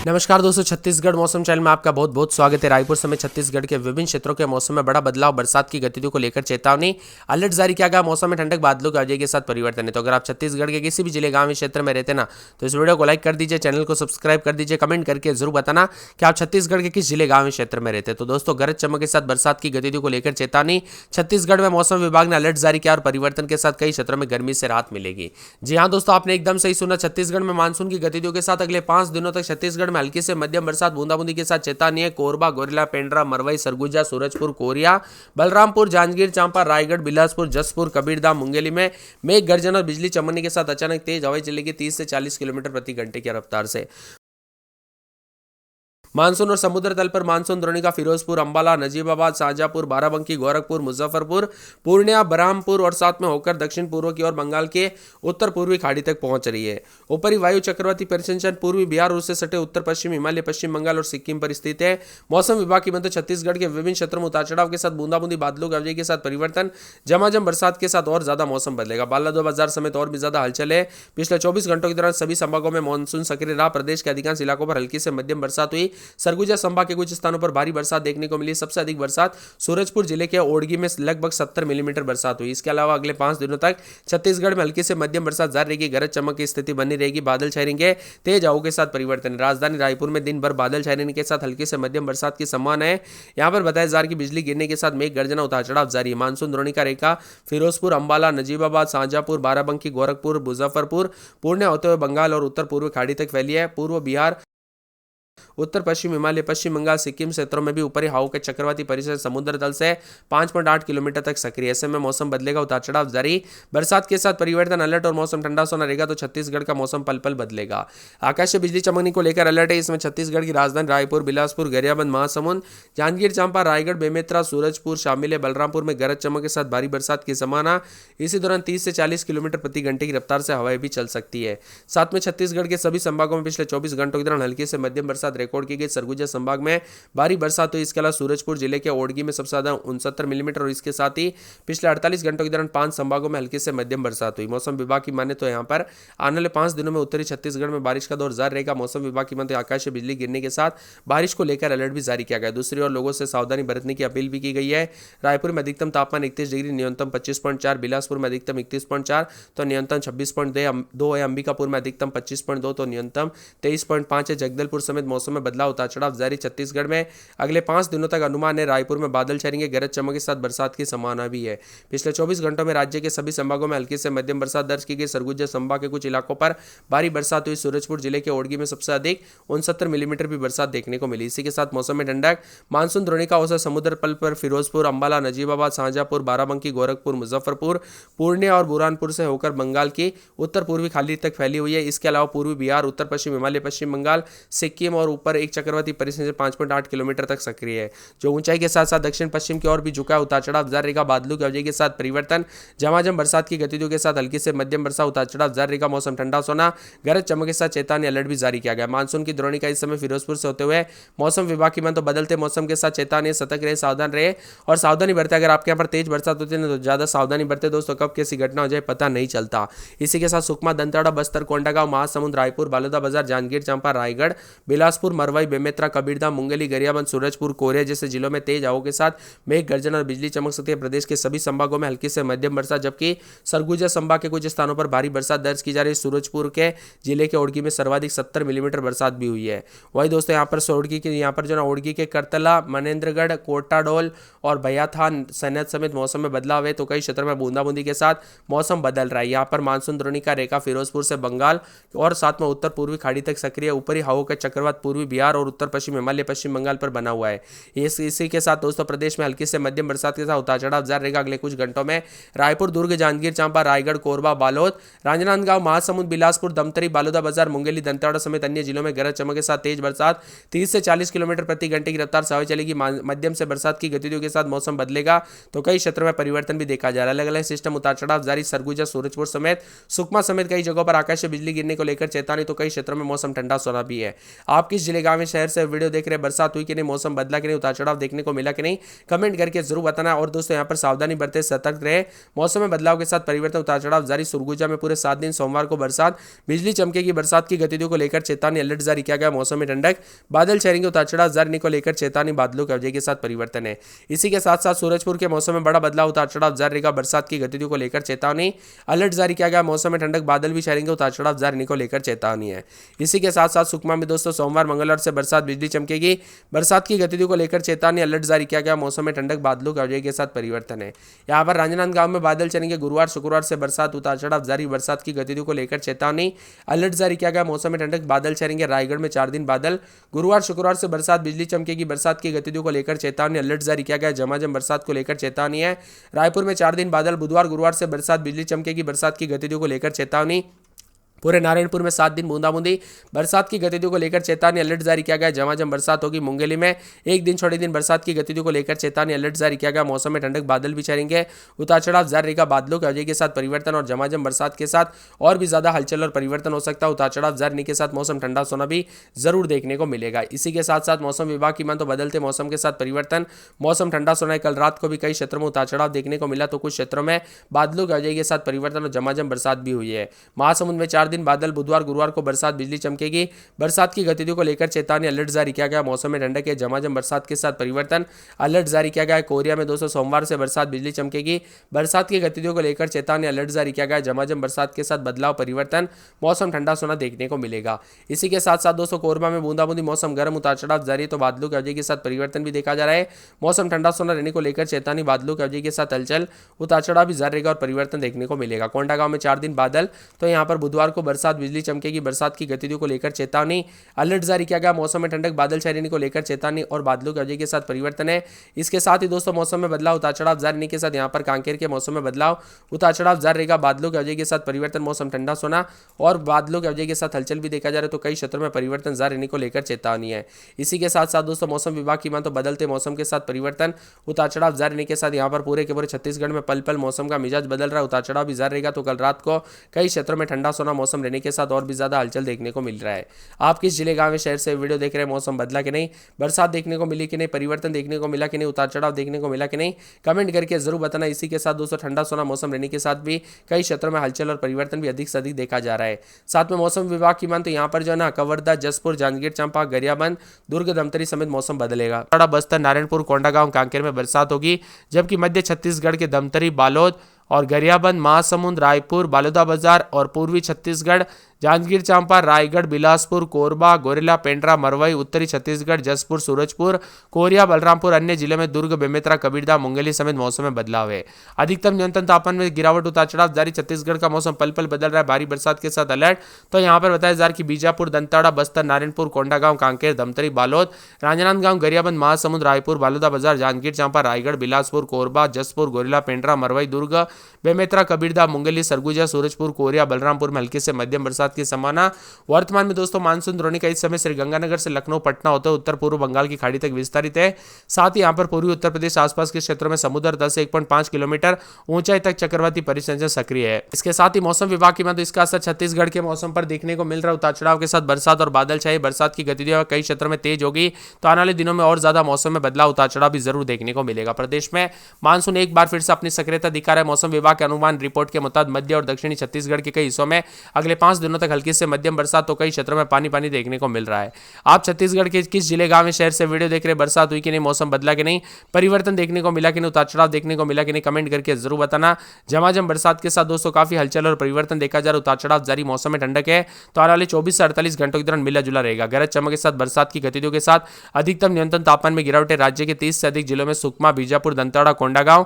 नमस्कार दोस्तों, छत्तीसगढ़ मौसम चैनल में आपका बहुत बहुत स्वागत है। रायपुर समेत छत्तीसगढ़ के विभिन्न क्षेत्रों के मौसम में बड़ा बदलाव, बरसात की गतिविधियों को लेकर चेतावनी, अलर्ट जारी किया गया। मौसम में ठंडक, बादलों की आवाजाही के साथ परिवर्तन है। तो अगर आप छत्तीसगढ़ के किसी भी जिले, गांव, क्षेत्र में रहते ना, तो इस वीडियो को लाइक कर दीजिए, चैनल को सब्सक्राइब कर दीजिए, कमेंट करके जरूर बताना कि आप छत्तीसगढ़ के किस जिले, गांव, क्षेत्र में रहते हैं। तो दोस्तों, गरज चमक के साथ बरसात की गतिविधियों को लेकर चेतावनी, छत्तीसगढ़ में मौसम विभाग ने अलर्ट जारी किया और परिवर्तन के साथ कई क्षेत्रों में गर्मी से राहत मिलेगी। जी हाँ दोस्तों, आपने एकदम सही सुना। छत्तीसगढ़ में मानसून की गतिविधियों के साथ अगले 5 दिनों तक छत्तीसगढ़ में हल्की से मध्यम बरसात, बूंदाबूंदी के साथ चेतावनी है। कोरबा, गोरिल्ला, पेंड्रा, मरवाई, सरगुजा, सूरजपुर, कोरिया, बलरामपुर, जांजगीर चांपा, रायगढ़, बिलासपुर, जसपुर, कबीरधाम, मुंगेली में मेघ गर्जन और बिजली चमकने के साथ अचानक तेज हवाएं चलेगी 30 से 40 किलोमीटर प्रति घंटे की रफ्तार से। मानसून और समुद्र तल पर मानसून द्रोणिका फिरोजपुर, अंबाला, नजीबाबाद, शाहजहांपुर, बाराबंकी, गोरखपुर, मुजफ्फरपुर, पूर्णिया, बरहामपुर और साथ में होकर दक्षिण पूर्व की ओर बंगाल के उत्तर पूर्वी खाड़ी तक पहुंच रही है। ऊपरी वायु चक्रवाती परिसंचरण पूर्वी बिहार और उससे सटे उत्तर पश्चिम हिमालय, पश्चिम बंगाल और सिक्किम पर स्थित है। मौसम विभाग की मदद छत्तीसगढ़ के विभिन्न क्षेत्रों में उतार चढ़ाव के साथ बूंदाबूंदी, बादलों की आवाजाही के साथ परिवर्तन, झमाझम बरसात के साथ और ज्यादा मौसम बदलेगा। बालादो बाजार समेत और भी ज्यादा हलचल है। पिछले 24 घंटों के दौरान सभी संभागों में मानसून सक्रिय रहा। प्रदेश के अधिकांश इलाकों पर हल्की से मध्यम बरसात हुई। सरगुजा संभाग के कुछ स्थानों पर भारी बरसात देखने को मिली। सबसे अधिक बरसात सूरजपुर जिले के ओड़गी में लगभग 70 मिलीमीटर बरसात हुई। इसके अलावा अगले 5 दिनों तक छत्तीसगढ़ में हल्की से मध्यम बरसात जारी रहेगी। गरज चमक की स्थिति बनी रहेगी। बादल छाए रहेंगे, तेज हवाओं के साथ परिवर्तन। राजधानी रायपुर में दिन भर बादल छाए रहने के साथ हल्की से मध्यम बरसात की संभावना है। यहां पर बताया जा रहा है कि बिजली गिरने के साथ मेघ गर्जना, उतार चढ़ाव जारी है। मानसून द्रोणिका रेखा फिरोजपुर, अंबाला, नजीबाबाद, शाहजहांपुर, बाराबंकी, गोरखपुर, मुजफ्फरपुर, पूर्णिया होते हुए बंगाल और उत्तर पूर्वी खाड़ी तक फैली है। पूर्व बिहार, उत्तर पश्चिम हिमालय, पश्चिम बंगाल, सिक्किम क्षेत्रों में भी ऊपरी हवाओं के चक्रवाती परिसर समुद्र तल से 5.8 किलोमीटर तक सक्रिय। ऐसे में मौसम बदलेगा, उतार चढ़ाव जारी, बरसात के साथ परिवर्तन, अलर्ट और मौसम ठंडा सोना रहेगा। तो छत्तीसगढ़ का मौसम पल पल बदलेगा। आकाशीय बिजली चमकने को लेकर अलर्ट है। इसमें छत्तीसगढ़ की राजधानी रायपुर, बिलासपुर, गरियाबंद, महासमुंद, जांजगीर चांपा, रायगढ़, बेमेतरा, सूरजपुर शामिल है। बलरामपुर में गरज चमक के साथ भारी बरसात की संभावना। इसी दौरान 30 से 40 किलोमीटर प्रति घंटे की रफ्तार से हवाएं भी चल सकती है। साथ में छत्तीसगढ़ के सभी संभागों में पिछले 24 घंटों के दौरान हल्की से मध्यम बरसात रिकॉर्ड की गई। सरगुजा संभाग में भारी बरसात हुई। इसके अलावा सूरजपुर जिले के ओड़गी में सबसे ज्यादा 69 मिलीमीटर और इसके साथ ही पिछले 48 घंटों के दौरान 5 संभागों में हल्की से मध्यम बरसात हुई। मौसम विभाग की माने तो यहाँ पर आने वाले 5 दिनों में उत्तरी छत्तीसगढ़ में बारिश का दौर जारी रहेगा। मौसम विभाग की माने तो आकाशीय बिजली गिरने के साथ बारिश को लेकर अलर्ट भी जारी किया गया। दूसरी ओर लोगों से सावधानी बरतने की अपील भी की गई है। रायपुर में अधिकतम तापमान 31 डिग्री, न्यूनतम 25.4, बिलासपुर में अधिकतम 31.4 तो न्यूनतम 26.2 है। अंबिकापुर में अधिकतम 25.2 तो न्यूनतम 23.5 है। जगदलपुर समेत मौसम में बदलाव, उतार चढ़ाव जारी। छत्तीसगढ़ में अगले 5 दिनों तक अनुमान है। रायपुर में बादल छाएंगे, गरज चमक के साथ बरसात की संभावना भी है। पिछले 24 घंटों में राज्य के सभी संभागों में हल्की से मध्यम बरसात दर्ज की गई। सरगुजा संभाग के कुछ इलाकों पर भारी बरसात हुई। सूरजपुर जिले के ओड़गी में सबसे अधिक 69 मिलीमीटर भी बरसात देखने को मिली। इसी के साथ मौसम में ठंडक। मानसून द्रोणिका औसत समुद्र पल पर फिरोजपुर, अंबाला, नजीबाबाद, शाहजहांपुर, बाराबंकी, गोरखपुर, मुजफ्फरपुर, पूर्णिया और बुरहानपुर से होकर बंगाल की उत्तर पूर्वी खाड़ी तक फैली हुई है। इसके अलावा पूर्वी बिहार, उत्तर पश्चिम हिमालय, पश्चिम बंगाल, सिक्किम और ऊपर एक चक्रवाती परिसर 5.8 किलोमीटर तक सक्रिय है, जो ऊंचाई के साथ साथ दक्षिण पश्चिम की ओर भी झुका, उतार चढ़ाव जारी रहेगा। बादलों की आवाजाही के साथ परिवर्तन, झमाझम बरसात की गतिविधियों के साथ हल्की से मध्यम बरसात, उतार चढ़ाव जारी रहेगा। मौसम ठंडा सोना, गरज चमक के साथ चेतावनी, अलर्ट भी जारी किया गया। मानसून की द्रोणिका इस समय फिरोजपुर से होते हुए मौसम विभाग की माने तो बदलते मौसम के साथ चेतावनी, सतर्क रहे, सावधान रहे और सावधानी बरते। अगर आपके यहाँ पर तेज बरसात होती है तो ज्यादा सावधानी बरते दोस्तों, कब कैसी घटना हो जाए पता नहीं चलता। इसी के साथ सुकमा, दंतेवाड़ा, बस्तर, कोंडागांव, महासमुंद, रायपुर, बालोदा बाजार, जांजगीर चांपा, रायगढ़, बिलासपुर, मरवाई, बेमेतरा, कबीरधाम, मुंगेली, गरियाबंद, सूरजपुर, कोरिया जैसे जिलों में तेज हवाओं के साथ मेघ गर्जन और बिजली चमक सकती है। प्रदेश के सभी संभागों में हल्की से मध्यम बरसात, जबकि सरगुजा संभाग के कुछ स्थानों पर भारी बरसात दर्ज की जा रही है। सूरजपुर के जिले के ओड़गी में सर्वाधिक 70 मिलीमीटर बरसात भी हुई है। वही दोस्तों यहाँ पर जो ना ओड़गी के करतला, मनेन्द्रगढ़, कोटाडोल और भैयाथान सैनत समेत मौसम में बदलाव है। तो कई क्षेत्रों में बूंदाबूंदी के साथ मौसम बदल रहा है। यहाँ पर मानसून द्रोणिका रेखा फिरोजपुर से बंगाल और साथ में उत्तर पूर्वी खाड़ी तक सक्रिय, ऊपरी हवाओं का चक्रवात पूर्वी बिहार और उत्तर पश्चिम हिमालय, पश्चिम बंगाल पर बना हुआ है। इसी के साथ दोस्तों प्रदेश में हल्की से मध्यम बरसात के साथ उतार चढ़ाव जारी रहेगा। अगले कुछ घंटों में रायपुर, दुर्ग, जांजगीर चांपा, रायगढ़, कोरबा, बालोद, राजनांदगांव, महासमुंद, बिलासपुर, दमतरी, बालोदा बाजार, मुंगेली, दंतेवाड़ा समेत अन्य जिलों में गरज चमक के साथ तेज बरसात 30 से 40 किलोमीटर प्रति घंटे की रफ्तार से हवा चलेगी। मध्यम से बरसात की गतिविधियों के साथ मौसम बदलेगा। तो कई क्षेत्रों में परिवर्तन भी देखा जा रहा है। अलग अलग सिस्टम उतार चढ़ाव जारी। सरगुजा, सूरजपुर समेत सुकमा समेत कई जगहों पर आकाशीय बिजली गिरने को लेकर चेतावनी। तो कई क्षेत्रों में मौसम ठंडा सोना भी है। आप आप किस जिले गांव में शहर से वीडियो देख रहे हैं, बरसात हुई कि नहीं, मौसम बदला कि नहीं, उतार चढ़ाव देखने को मिला कि नहीं, कमेंट करके जरूर बताना। और दोस्तों यहाँ पर सावधानी बरते, सतर्क रहे, मौसम में बदलाव के साथ परिवर्तन, उतार चढ़ाव जारी। सुरगुजा में पूरे 7 दिन सोमवार को बरसात, बिजली चमकेगी, बरसात की गतिविधियों को लेकर चेतावनी, अलर्ट जारी किया गया। मौसम में ठंडक, बादल छाएंगे, उतार चढ़ाव जारी को लेकर चेतावनी, बादलों के अवजय के साथ परिवर्तन है। इसी के साथ साथ सूरजपुर के मौसम में बड़ा बदलाव, उतार चढ़ाव जारी रहेगा, बरसात की गतिविधियों को लेकर चेतावनी, अलर्ट जारी किया गया। मौसम में ठंडक, बादल भी छाएंगे, उतार चढ़ाव जारी को लेकर चेतावनी है। इसी के साथ साथ सुकमा में दोस्तों सोमवार मंगलवार से बरसात, बिजली चमकेगी, बरसात की गतिविधियों को लेकर चेतावनी, अलर्ट जारी किया गया। मौसम में ठंडक, बादलों के अवजय के साथ परिवर्तन है। यहाँ पर राजनांदगांव में बादल चलेंगे, गुरुवार शुक्रवार से बरसात, उतार चढ़ाव जारी, बरसात की गतिविधियों को लेकर चेतावनी, अलर्ट जारी किया गया। मौसम में ठंडक, बादल चलेंगे, रायगढ़ में 4 दिन बादल, गुरुवार शुक्रवार से बरसात, बिजली चमकेगी, बरसात की गतिविधियों को लेकर चेतावनी, अलर्ट जारी किया गया। झमाझम बरसात को लेकर चेतावनी है। रायपुर में 4 दिन बादल, बुधवार गुरुवार से बरसात, बिजली चमकेगी, बरसात की गतिविधियों को लेकर चेतावनी। पूरे नारायणपुर में 7 दिन बूंदाबूंदी, बरसात की गतिविधियों को लेकर चेतावनी, अलर्ट जारी किया गया। झमाझम बरसात होगी। मुंगेली में 1 दिन छोड़े दिन बरसात की गतिविधियों को लेकर चेतावनी, अलर्ट जारी किया गया। मौसम में ठंडक, बादल भी छाएंगे, उतार चढ़ाव जारी रहेगा, बादलों के अवजय के साथ परिवर्तन और झमाझम बरसात के साथ और भी ज्यादा हलचल और परिवर्तन हो सकता है। उतार चढ़ाव जारी के साथ मौसम ठंडा सोना भी जरूर देखने को मिलेगा। इसी के साथ साथ मौसम विभाग की मान तो बदलते मौसम के साथ परिवर्तन, मौसम ठंडा सोना है। कल रात को भी कई क्षेत्रों में उतार चढ़ाव देखने को मिला, तो कुछ क्षेत्रों में बादलों के अवजय के साथ परिवर्तन और झमाझम बरसात भी हुई है। महासमुंद में 4 दिन बादल, बुधवार गुरुवार को बरसात, बिजली चमकेगी, बरसात की गतिविधियों को लेकर चेतावनी, अलर्ट जारी किया गया। मौसम में ठंडक है, झमाझम बरसात के साथ परिवर्तन, अलर्ट जारी किया गया है। कोरिया में दोस्तों सोमवार से बरसात, बिजली चमकेगी, बरसात की गतिविधियों को लेकर चेतावनी, अलर्ट जारी किया गया है। झमाझम बरसात के साथ बदलाव, परिवर्तन, मौसम ठंडा सोना देखने को मिलेगा। इसी के साथ साथ दोस्तों कोरबा में बूंदाबूंदी, मौसम गर्म, उतार चढ़ाव जारी, तो बादलों के अवजय के साथ परिवर्तन भी देखा जा रहा है। मौसम ठंडा सोना रहने को लेकर चेतावनी, बादलों के अवजय के साथ हलचल, उतार चढ़ाव भी जारी रहेगा और परिवर्तन देखने को मिलेगा। कोंडागांव में 4 दिन बादल, तो यहाँ पर बुधवार को बरसात, बिजली चमकेगी, बरसात की गतिविधियों को लेकर चेतावनी, अलर्ट जारी किया गया। मौसम में ठंडक, बादल छाने को लेकर चेतावनी और बादलों के अवजय के साथ परिवर्तन है। इसके साथ ही दोस्तों मौसम में बदलाव, उतार चढ़ाव जारी के साथ यहाँ पर कांकेर के मौसम में बदलाव, उतार चढ़ाव जारी रहेगा, बादलों के अवजय के साथ परिवर्तन, मौसम ठंडा सोना और बादलों के अवजय के साथ हलचल भी देखा जा रहा है, तो कई क्षेत्रों में परिवर्तन जारी रहने को लेकर चेतावनी है। इसी के साथ साथ दोस्तों मौसम विभाग की मान तो बदलते मौसम के साथ परिवर्तन, उतार चढ़ाव जारी रहने के साथ यहाँ पर पूरे के पूरे छत्तीसगढ़ में पल पल मौसम का मिजाज बदल रहा है, उतार चढ़ाव भी जारी रहेगा। तो कल रात को कई क्षेत्रों में ठंडा सोना मौसम रहने के साथ और भी ज्यादा हलचल देखने को मिल रहा है। आप किस जिले गांव में शहर से वीडियो देख रहे हैं, मौसम बदला कि नहीं, बरसात देखने को मिली कि नहीं, परिवर्तन देखने को मिला कि नहीं, उतार चढ़ाव देखने को मिला कि नहीं, कमेंट करके जरूर बताना। इसी के साथ दोस्तों ठंडा सोना मौसम रहने के साथ भी कई क्षेत्रों में हलचल और परिवर्तन भी अधिक से अधिक देखा जा रहा है। साथ में मौसम विभाग की मान तो यहाँ पर जो है ना कवर्धा, जसपुर, जांजगीर चांपा, गरियाबंद, दुर्ग, धमतरी समेत मौसम बदलेगा। बस्तर, नारायणपुर, कोंडागांव, कांकेर में बरसात होगी, जबकि मध्य छत्तीसगढ़ के धमतरी, बालोद और गरियाबंद, महासमुंद, रायपुर, बालोदाबाजार और पूर्वी छत्तीसगढ़, जांजगीर चांपा, रायगढ़, बिलासपुर, कोरबा, गोरेला, पेंड्रा, मरवई, उत्तरी छत्तीसगढ़, जसपुर, सूरजपुर, कोरिया, बलरामपुर, अन्य जिले में दुर्ग, बेमेतरा, कबीरदा, मुंगेली समेत मौसम में बदलाव है। अधिकतम न्यूनतम तापमान में गिरावट, उतार चढ़ाव जारी। छत्तीसगढ़ का मौसम पल पल बदल रहा है, भारी बरसात के साथ अलर्ट। तो यहाँ पर बताया जा रहा है कि बीजापुर, दंताड़ा, बस्तर, नारायणपुर, कोंडागांव, कांकेर, धमतरी, बालोद, राजनांदगांव, गरियाबंद, महासमुंद, रायपुर, बालोदाबाजार, जांजगीर चांपा, रायगढ़, बिलासपुर, कोरबा, जसपुर, गोरेला, पेंड्रा, मरवई, दुर्ग, बेमेतरा, कबीरदा, मुंगेली, सरगुजा, सूरजपुर, कोरिया, बलरामपुर में हल्की से मध्यम बरसात की संभावना। वर्तमान में दोस्तों मानसून द्रोणिका इस समय श्रीगंगानगर से लखनऊ, पटना होते हुए उत्तर पूर्व बंगाल की खाड़ी तक विस्तारित है। साथ ही यहाँ पर पूर्वी उत्तर प्रदेश आसपास के क्षेत्रों में समुद्र तल से 1.5 किलोमीटर ऊंचाई तक चक्रवाती परिसंचरण सक्रिय है। इसके साथ ही मौसम विभाग की माने तो इसका असर छत्तीसगढ़ के मौसम पर देखने को मिल रहा है। उतार चढ़ाव के साथ बरसात और बादल छाए, बरसात की गतिविधियां कई क्षेत्रों में तेज होगी, तो आने वाले दिनों में और ज्यादा मौसम में बदलाव, उतार चढ़ाव भी जरूर देखने को मिलेगा। प्रदेश में मानसून एक बार फिर से अपनी सक्रियता दिखा रहा है। मौसम विभाग के अनुमान रिपोर्ट के मुताबिक मध्य और दक्षिणी छत्तीसगढ़ के कई हिस्सों में अगले 5 दिनों तक हल्की से मध्यम बरसात, तो कई क्षेत्रों में पानी पानी देखने को मिल रहा है। आप छत्तीसगढ़ के किस जिले, गांव में, शहर से वीडियो देख रहे हैं, बरसात हुई कि नहीं, मौसम बदला कि नहीं, परिवर्तन देखने को मिला कि नहीं, उतार चढ़ाव देखने को मिला कि नहीं, कमेंट करके जरूर बताना। झमाझम बरसात के साथ दोस्तों काफी हलचल और परिवर्तन देखा जा रहा है, उतार चढ़ाव जारी, मौसम में ठंडक है, तो आने वाले 24 से 48 घंटों के दौरान मिला जुला रहेगा। गरज चमक के साथ बरसात की गतिविधियों के साथ अधिकतम न्यूनतम तापमान में गिरावट है। राज्य के 30 से अधिक जिलों में सुकमा, बीजापुर, दंताड़ा, कोंडागांव,